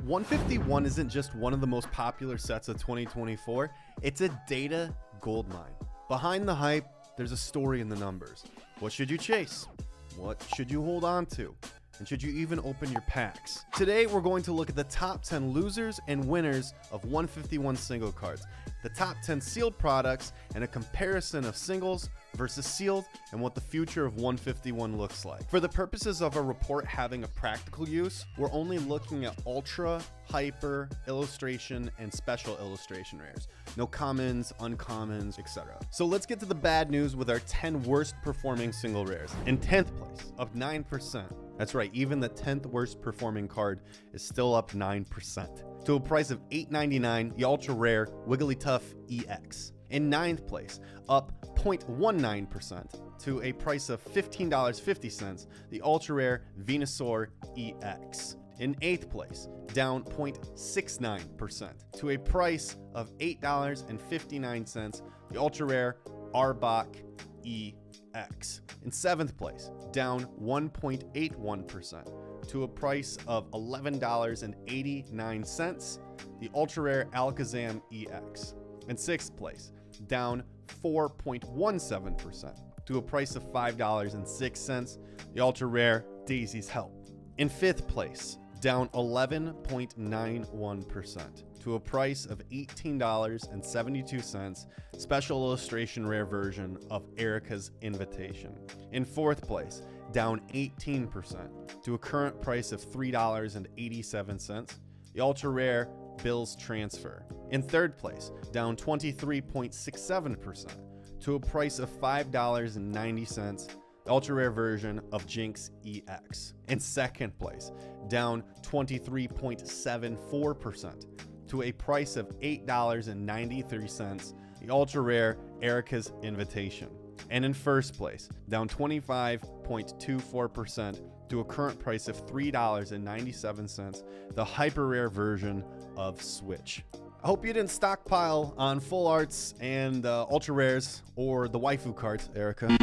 151 isn't just one of the most popular sets of 2024, it's a data goldmine. Behind the hype, there's a story in the numbers. What should you chase? What should you hold on to? And should you even open your packs? Today, we're going to look at the top 10 losers and winners of 151 single cards, the top 10 sealed products, and a comparison of singles versus sealed and what the future of 151 looks like. For the purposes of a report having a practical use, we're only looking at ultra, hyper, illustration, and special illustration rares. No commons, uncommons, etc. So let's get to the bad news with our 10 worst performing single rares. In 10th place, up 9%. That's right, even the 10th worst performing card is still up 9%. To a price of $8.99, the ultra rare Wigglytuff EX. In 9th place, up 0.19% to a price of $15.50, the ultra rare Venusaur EX. In 8th place, down 0.69% to a price of $8.59, the ultra rare Arbok EX. In 7th place, down 1.81% to a price of $11.89, the ultra rare Alakazam EX. In 6th place, down 4.17% to a price of $5.06, the ultra rare Daisy's Help. In 5th place, down 11.91% to a price of $18.72, special illustration rare version of Erica's Invitation. In 4th place, down 18% to a current price of $3.87, the ultra rare Bill's Transfer. In 3rd place, down 23.67% to a price of $5.90, the ultra rare version of Jinx EX. In 2nd place, down 23.74% to a price of $8.93, the ultra rare Erica's Invitation. And in 1st place, down 25.24% to a current price of $3.97, the hyper rare version of Switch. I hope you didn't stockpile on full arts and ultra rares or the waifu cards, Erica.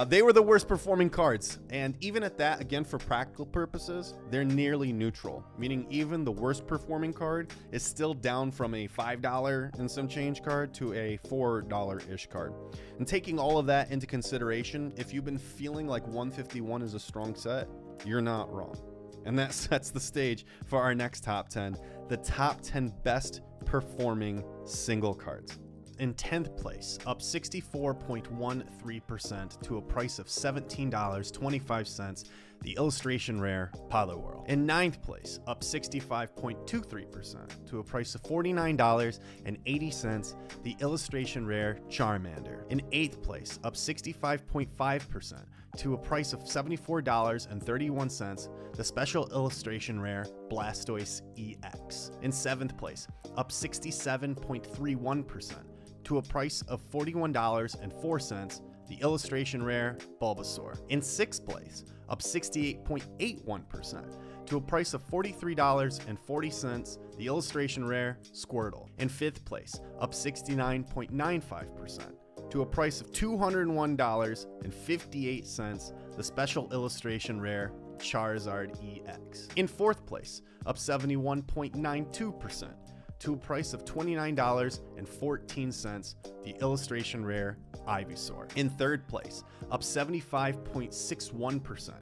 They were the worst performing cards, and even at that, again, for practical purposes, they're nearly neutral, meaning even the worst performing card is still down from a $5 and some change card to a $4-ish card. And taking all of that into consideration, if you've been feeling like 151 is a strong set, you're not wrong. And that sets the stage for our next top 10, the top 10 best performing single cards. In 10th place, up 64.13% to a price of $17.25, the illustration rare Poliwhirl. In 9th place, up 65.23% to a price of $49.80, the illustration rare Charmander. In 8th place, up 65.5% to a price of $74.31, the special illustration rare Blastoise EX. In 7th place, up 67.31% to a price of $41.04, the illustration rare Bulbasaur. In 6th place, up 68.81% to a price of $43.40, the illustration rare Squirtle. In 5th place, up 69.95% to a price of $201.58, the special illustration rare Charizard EX. In 4th place, up 71.92% to a price of $29.14, the illustration rare Ivysaur. In 3rd place, up 75.61%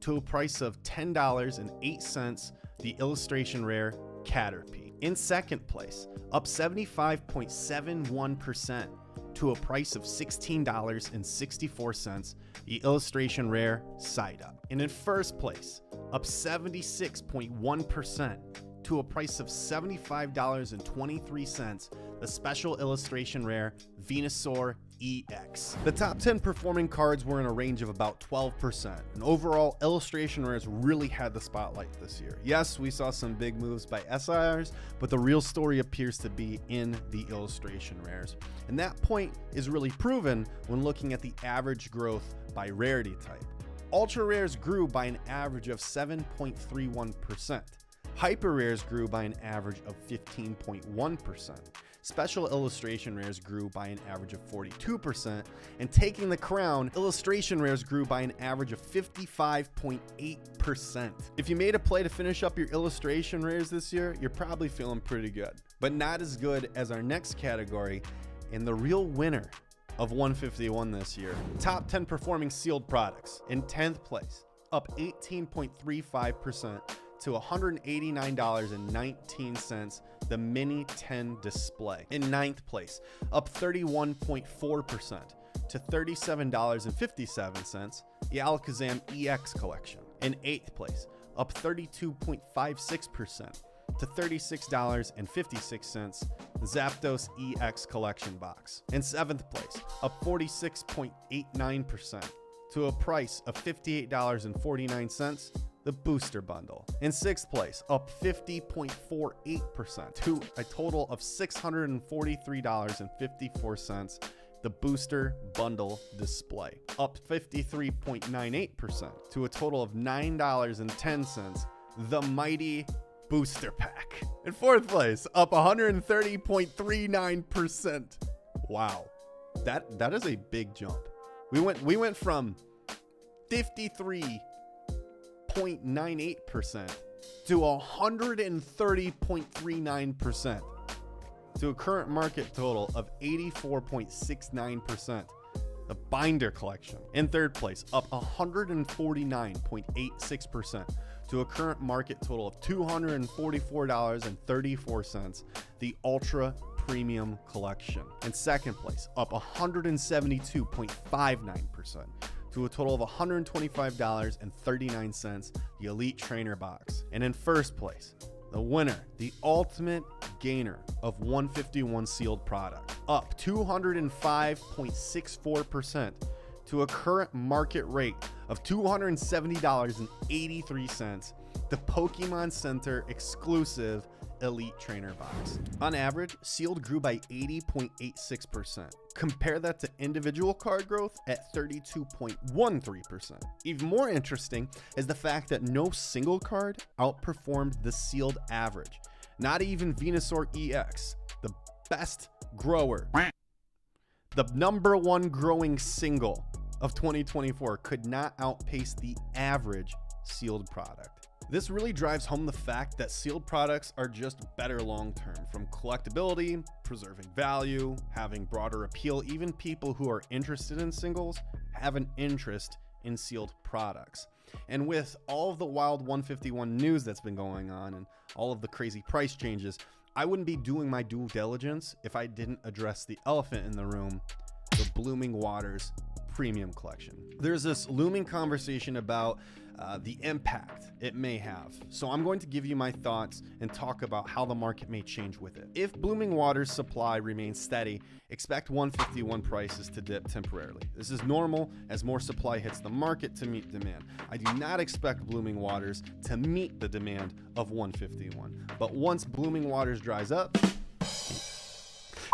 to a price of $10.08, the illustration rare Caterpie. In 2nd place, up 75.71% to a price of $16.64, the illustration rare Psyduck. And in 1st place, up 76.1% to a price of $75.23, the special illustration rare Venusaur EX. The top 10 performing cards were in a range of about 12%, and overall, illustration rares really had the spotlight this year. Yes, we saw some big moves by SIRs, but the real story appears to be in the illustration rares. And that point is really proven when looking at the average growth by rarity type. Ultra rares grew by an average of 7.31%. Hyper rares grew by an average of 15.1%. special illustration rares grew by an average of 42%, and taking the crown, illustration rares grew by an average of 55.8%. If you made a play to finish up your illustration rares this year, you're probably feeling pretty good, but not as good as our next category and the real winner of 151 this year. Top 10 performing sealed products. In 10th place, up 18.35% to $189.19, the Mini 10 display. In 9th place, up 31.4% to $37.57, the Alakazam EX collection. In 8th place, up 32.56% to $36.56, the Zapdos EX collection box. In 7th place, up 46.89% to a price of $58.49, the booster bundle. In 6th place, up 50.48% to a total of $643.54, the booster bundle display. Up 53.98% to a total of $9.10, the mighty booster pack. In 4th place, up 130.39%. Wow, that is a big jump. We went from 53.98% to 130.39%, to a current market total of 84.69%. The binder collection. In 3rd place, up 149.86% to a current market total of $244.34, the Ultra Premium Collection. In 2nd place, up 172.59% to a total of $125.39, the Elite Trainer Box. And in 1st place, the winner, the ultimate gainer of 151 sealed product, up 205.64% to a current market rate of $270.83, the Pokemon Center exclusive Elite Trainer Box. On average, sealed grew by 80.86%. Compare that to individual card growth at 32.13%. Even more interesting is the fact that no single card outperformed the sealed average. Not even Venusaur EX, the best grower, the #1 growing single of 2024, could not outpace the average sealed product. This really drives home the fact that sealed products are just better long-term, from collectability, preserving value, having broader appeal. Even people who are interested in singles have an interest in sealed products. And with all of the wild 151 news that's been going on and all of the crazy price changes, I wouldn't be doing my due diligence if I didn't address the elephant in the room, the Blooming Waters Premium Collection. There's this looming conversation about the impact it may have. So I'm going to give you my thoughts and talk about how the market may change with it. If Blooming Waters supply remains steady, expect 151 prices to dip temporarily. This is normal as more supply hits the market to meet demand. I do not expect Blooming Waters to meet the demand of 151. But once Blooming Waters dries up,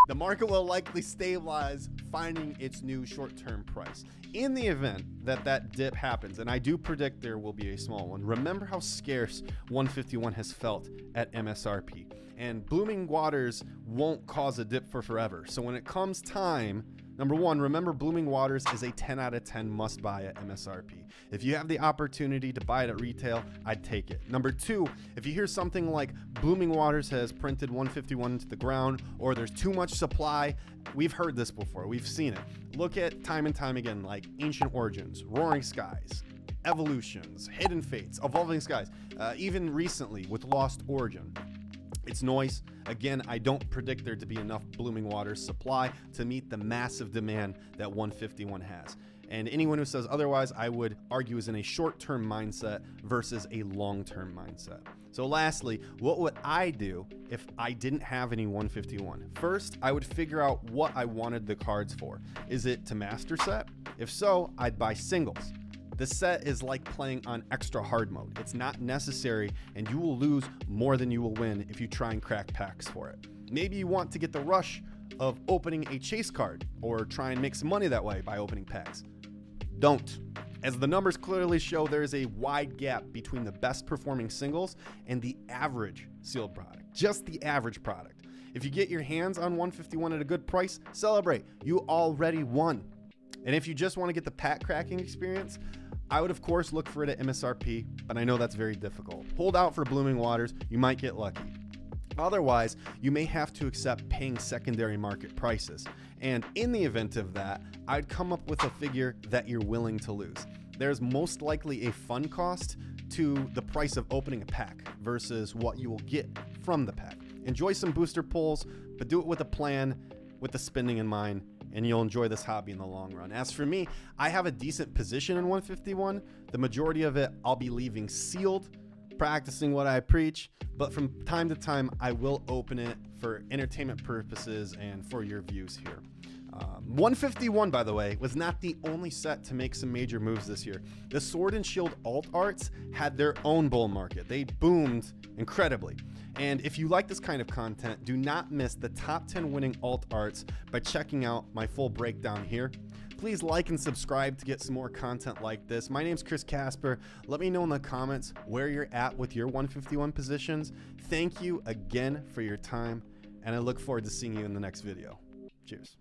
the market will likely stabilize, finding its new short-term price. In the event that that dip happens, and I do predict there will be a small one, remember how scarce 151 has felt at MSRP. And Blooming Waters won't cause a dip for forever. So when it comes time, number one, remember Blooming Waters is a 10 out of 10 must buy at MSRP. If you have the opportunity to buy it at retail, I'd take it. Number two, if you hear something like Blooming Waters has printed 151 to the ground, or there's too much supply, we've heard this before, we've seen it. Look at time and time again, like Ancient Origins, Roaring Skies, Evolutions, Hidden Fates, Evolving Skies, even recently with Lost Origin. It's noise. Again, I don't predict there to be enough Blooming Waters supply to meet the massive demand that 151 has. And anyone who says otherwise, I would argue, is in a short-term mindset versus a long-term mindset. So lastly, what would I do if I didn't have any 151? First, I would figure out what I wanted the cards for. Is it to master set? If so, I'd buy singles. The set is like playing on extra hard mode. It's not necessary, and you will lose more than you will win if you try and crack packs for it. Maybe you want to get the rush of opening a chase card, or try and make some money that way by opening packs. Don't. As the numbers clearly show, there is a wide gap between the best performing singles and the average sealed product. Just the average product. If you get your hands on 151 at a good price, celebrate. You already won. And if you just want to get the pack cracking experience, I would of course look for it at MSRP, but I know that's very difficult. Hold out for Blooming Waters, you might get lucky. Otherwise, you may have to accept paying secondary market prices. And in the event of that, I'd come up with a figure that you're willing to lose. There's most likely a fun cost to the price of opening a pack versus what you will get from the pack. Enjoy some booster pulls, but do it with a plan, with the spending in mind, and you'll enjoy this hobby in the long run. As for me, I have a decent position in 151. The majority of it I'll be leaving sealed, practicing what I preach, but from time to time I will open it for entertainment purposes and for your views here. 151, by the way, was not the only set to make some major moves this year. The Sword and Shield alt arts had their own bull market. They boomed incredibly. And if you like this kind of content, do not miss the top 10 winning alt arts by checking out my full breakdown here. Please like and subscribe to get some more content like this. My name's Chris Casper. Let me know in the comments where you're at with your 151 positions. Thank you again for your time, and I look forward to seeing you in the next video. Cheers.